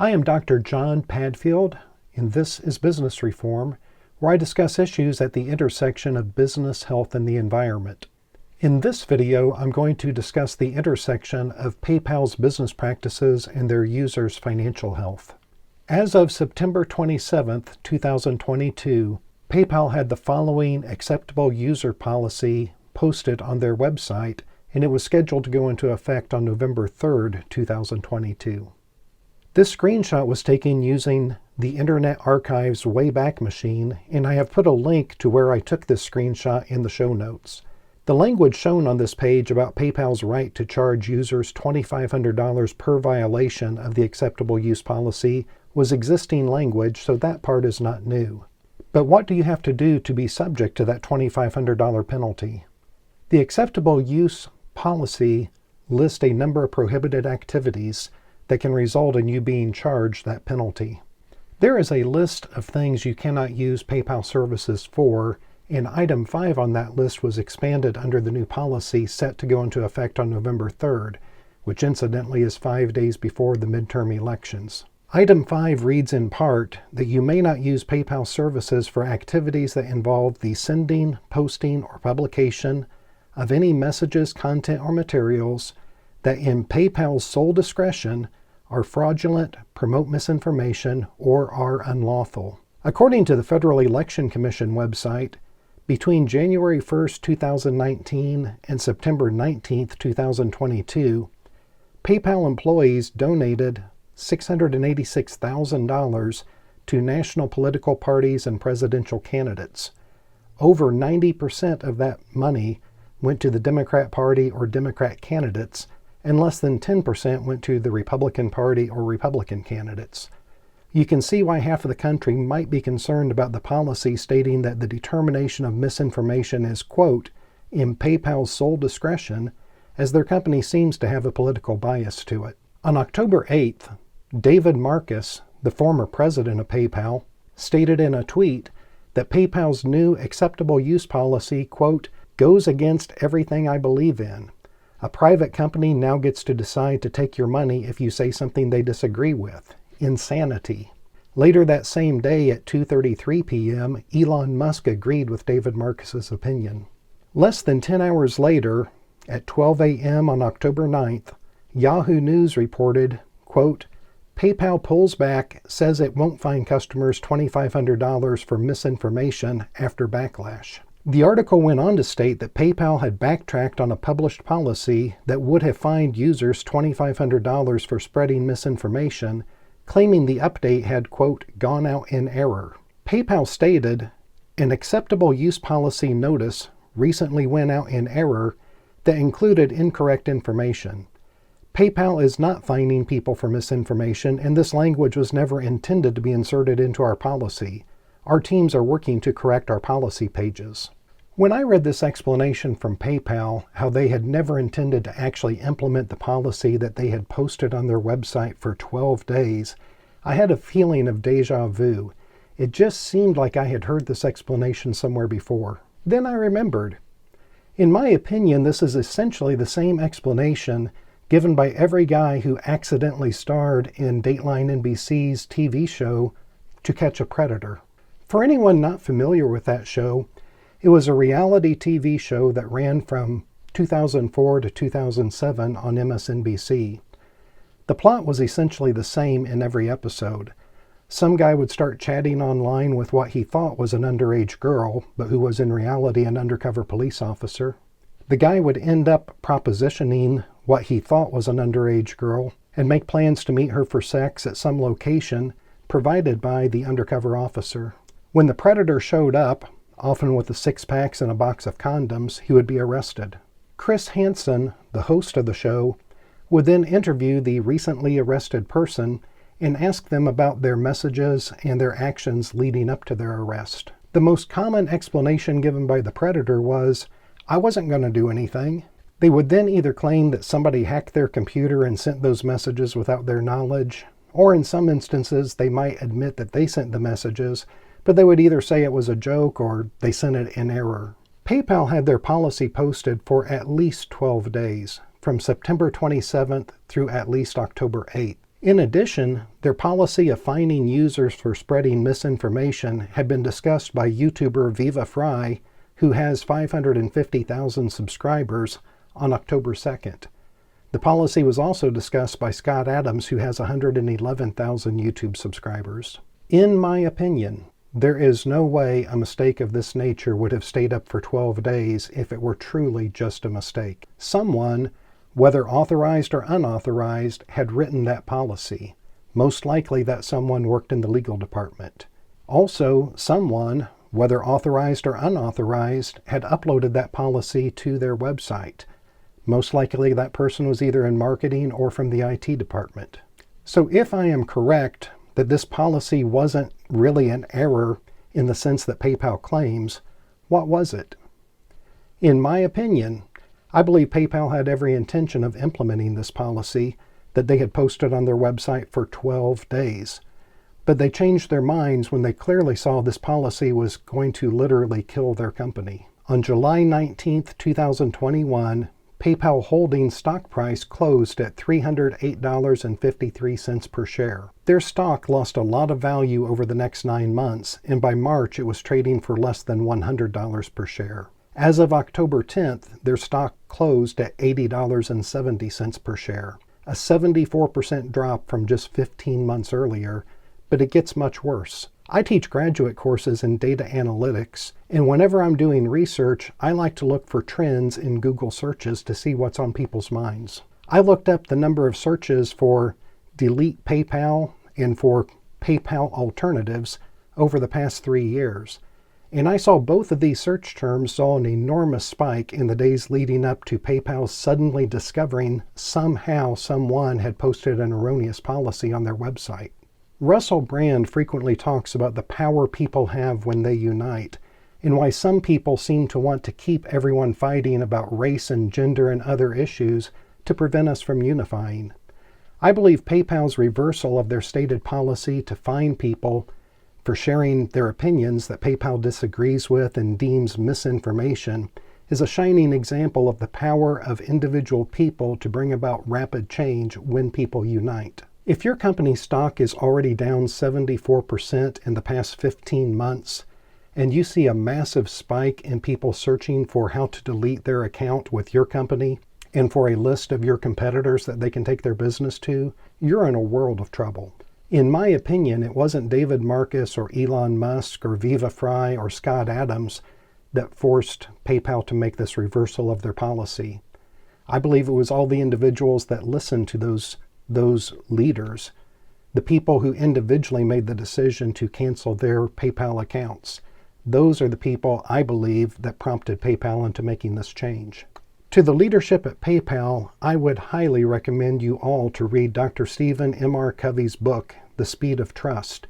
I am Dr. John Padfield, and this is Business Reform, where I discuss issues at the intersection of business, health, and the environment. In this video, I'm going to discuss the intersection of PayPal's business practices and their users' financial health. As of September 27, 2022, PayPal had the following acceptable user policy posted on their website, and it was scheduled to go into effect on November 3, 2022. This screenshot was taken using the Internet Archive's Wayback Machine, and I have put a link to where I took this screenshot in the show notes. The language shown on this page about PayPal's right to charge users $2,500 per violation of the acceptable use policy was existing language, so that part is not new. But what do you have to do to be subject to that $2,500 penalty? The acceptable use policy lists a number of prohibited activities that can result in you being charged that penalty. There is a list of things you cannot use PayPal services for, and item 5 on that list was expanded under the new policy set to go into effect on November 3rd, which incidentally is 5 days before the midterm elections. Item 5 reads in part that you may not use PayPal services for activities that involve the sending, posting, or publication of any messages, content, or materials that in PayPal's sole discretion are fraudulent, promote misinformation, or are unlawful. According to the Federal Election Commission website, between January 1, 2019 and September 19, 2022, PayPal employees donated $686,000 to national political parties and presidential candidates. Over 90% of that money went to the Democrat Party or Democrat candidates, and less than 10% went to the Republican Party or Republican candidates. You can see why half of the country might be concerned about the policy stating that the determination of misinformation is, quote, in PayPal's sole discretion, as their company seems to have a political bias to it. On October 8th, David Marcus, the former president of PayPal, stated in a tweet that PayPal's new acceptable use policy, quote, goes against everything I believe in. A private company now gets to decide to take your money if you say something they disagree with. Insanity. Later that same day at 2:33 p.m., Elon Musk agreed with David Marcus's opinion. Less than 10 hours later, at 12 a.m. on October 9th, Yahoo News reported, quote, PayPal pulls back, says it won't fine customers $2,500 for misinformation after backlash. The article went on to state that PayPal had backtracked on a published policy that would have fined users $2,500 for spreading misinformation, claiming the update had, quote, gone out in error. PayPal stated, an acceptable use policy notice recently went out in error that included incorrect information. PayPal is not fining people for misinformation, and this language was never intended to be inserted into our policy. Our teams are working to correct our policy pages. When I read this explanation from PayPal, how they had never intended to actually implement the policy that they had posted on their website for 12 days, I had a feeling of deja vu. It just seemed like I had heard this explanation somewhere before. Then I remembered. In my opinion, this is essentially the same explanation given by every guy who accidentally starred in Dateline NBC's TV show To Catch a Predator. For anyone not familiar with that show, it was a reality TV show that ran from 2004 to 2007 on MSNBC. The plot was essentially the same in every episode. Some guy would start chatting online with what he thought was an underage girl, but who was in reality an undercover police officer. The guy would end up propositioning what he thought was an underage girl and make plans to meet her for sex at some location provided by the undercover officer. When the predator showed up, often with the 6-packs and a box of condoms, he would be arrested. Chris Hansen, the host of the show, would then interview the recently arrested person and ask them about their messages and their actions leading up to their arrest. The most common explanation given by the predator was, I wasn't going to do anything. They would then either claim that somebody hacked their computer and sent those messages without their knowledge, or in some instances they might admit that they sent the messages, but they would either say it was a joke or they sent it in error. PayPal had their policy posted for at least 12 days, from September 27th through at least October 8th. In addition, their policy of fining users for spreading misinformation had been discussed by YouTuber Viva Fry, who has 550,000 subscribers, on October 2nd. The policy was also discussed by Scott Adams, who has 111,000 YouTube subscribers. In my opinion, there is no way a mistake of this nature would have stayed up for 12 days if it were truly just a mistake. Someone, whether authorized or unauthorized, had written that policy. Most likely that someone worked in the legal department. Also, someone, whether authorized or unauthorized, had uploaded that policy to their website. Most likely that person was either in marketing or from the IT department. So if I am correct that this policy wasn't really an error in the sense that PayPal claims, what was it? In my opinion, I believe PayPal had every intention of implementing this policy that they had posted on their website for 12 days. But they changed their minds when they clearly saw this policy was going to literally kill their company. On July 19, 2021, PayPal Holdings stock price closed at $308.53 per share. Their stock lost a lot of value over the next 9 months, and by March it was trading for less than $100 per share. As of October 10th, their stock closed at $80.70 per share, a 74% drop from just 15 months earlier, but it gets much worse. I teach graduate courses in data analytics, and whenever I'm doing research, I like to look for trends in Google searches to see what's on people's minds. I looked up the number of searches for delete PayPal and for PayPal alternatives over the past 3 years. And I saw both of these search terms saw an enormous spike in the days leading up to PayPal suddenly discovering somehow someone had posted an erroneous policy on their website. Russell Brand frequently talks about the power people have when they unite, and why some people seem to want to keep everyone fighting about race and gender and other issues to prevent us from unifying. I believe PayPal's reversal of their stated policy to fine people for sharing their opinions that PayPal disagrees with and deems misinformation is a shining example of the power of individual people to bring about rapid change when people unite. If your company's stock is already down 74% in the past 15 months, and you see a massive spike in people searching for how to delete their account with your company, and for a list of your competitors that they can take their business to, you're in a world of trouble. In my opinion, it wasn't David Marcus or Elon Musk or Viva Fry or Scott Adams that forced PayPal to make this reversal of their policy. I believe it was all the individuals that listened to those leaders, the people who individually made the decision to cancel their PayPal accounts. Those are the people, I believe, that prompted PayPal into making this change. To the leadership at PayPal, I would highly recommend you all to read Dr. Stephen M.R. Covey's book, The Speed of Trust.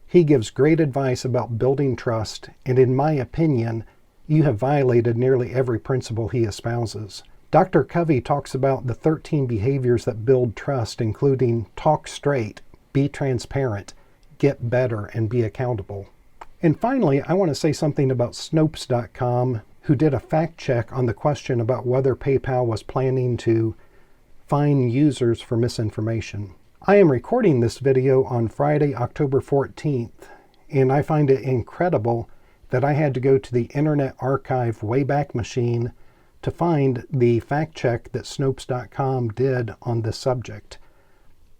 He gives great advice about building trust, and in my opinion, you have violated nearly every principle he espouses. Dr. Covey talks about the 13 behaviors that build trust, including talk straight, be transparent, get better, and be accountable. And finally, I want to say something about Snopes.com, who did a fact check on the question about whether PayPal was planning to fine users for misinformation. I am recording this video on Friday, October 14th, and I find it incredible that I had to go to the Internet Archive Wayback Machine to find the fact check that Snopes.com did on this subject.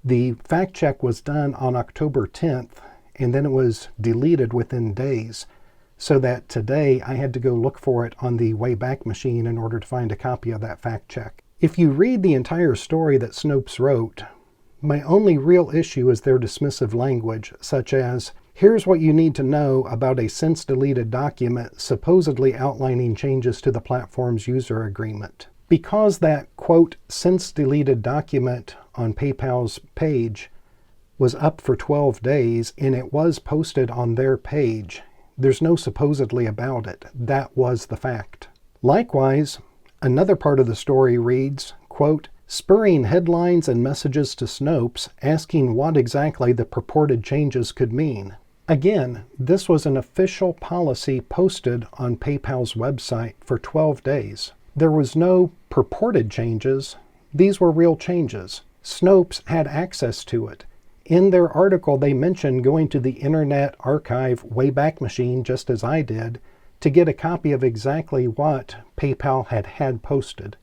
The fact check was done on October 10th, and then it was deleted within days, so that today I had to go look for it on the Wayback Machine in order to find a copy of that fact check. If you read the entire story that Snopes wrote, my only real issue is their dismissive language, such as, here's what you need to know about a since-deleted document supposedly outlining changes to the platform's user agreement. Because that, quote, since-deleted document on PayPal's page was up for 12 days and it was posted on their page, there's no supposedly about it. That was the fact. Likewise, another part of the story reads, quote, spurring headlines and messages to Snopes asking what exactly the purported changes could mean. Again, this was an official policy posted on PayPal's website for 12 days. There was no purported changes. These were real changes. Snopes had access to it. In their article, they mentioned going to the Internet Archive Wayback Machine, just as I did, to get a copy of exactly what PayPal had posted.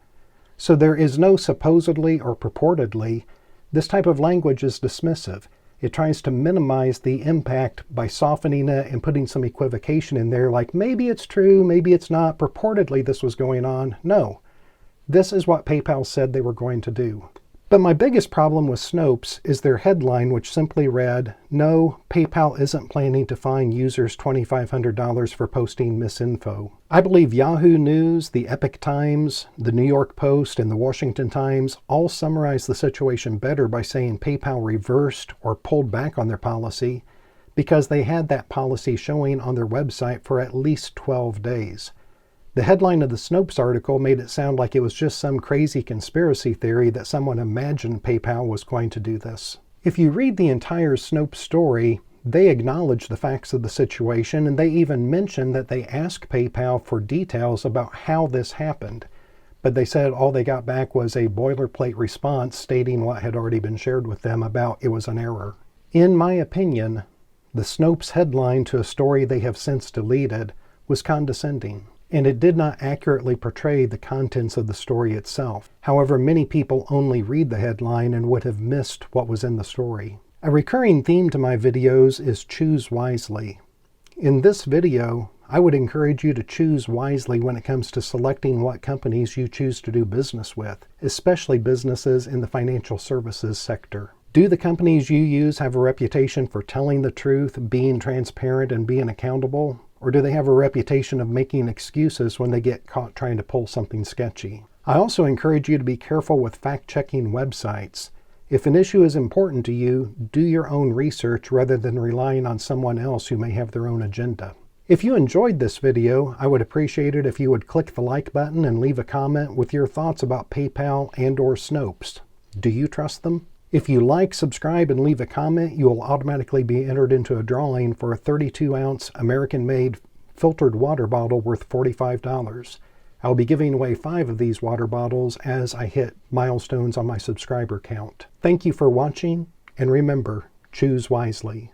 So there is no supposedly or purportedly. This type of language is dismissive. It tries to minimize the impact by softening it and putting some equivocation in there, like maybe it's true, maybe it's not, purportedly this was going on. No, this is what PayPal said they were going to do. But my biggest problem with Snopes is their headline, which simply read, "No, PayPal isn't planning to fine users $2,500 for posting misinfo." I believe Yahoo News, the Epoch Times, the New York Post, and the Washington Times all summarize the situation better by saying PayPal reversed or pulled back on their policy because they had that policy showing on their website for at least 12 days. The headline of the Snopes article made it sound like it was just some crazy conspiracy theory that someone imagined PayPal was going to do this. If you read the entire Snopes story, they acknowledge the facts of the situation, and they even mention that they asked PayPal for details about how this happened. But they said all they got back was a boilerplate response stating what had already been shared with them about it was an error. In my opinion, the Snopes headline to a story they have since deleted was condescending, and it did not accurately portray the contents of the story itself. However, many people only read the headline and would have missed what was in the story. A recurring theme to my videos is choose wisely. In this video, I would encourage you to choose wisely when it comes to selecting what companies you choose to do business with, especially businesses in the financial services sector. Do the companies you use have a reputation for telling the truth, being transparent, and being accountable? Or do they have a reputation of making excuses when they get caught trying to pull something sketchy? I also encourage you to be careful with fact-checking websites. If an issue is important to you, do your own research rather than relying on someone else who may have their own agenda. If you enjoyed this video, I would appreciate it if you would click the like button and leave a comment with your thoughts about PayPal and/or Snopes. Do you trust them? If you like, subscribe, and leave a comment, you will automatically be entered into a drawing for a 32-ounce American-made filtered water bottle worth $45. I'll be giving away 5 of these water bottles as I hit milestones on my subscriber count. Thank you for watching, and remember, choose wisely.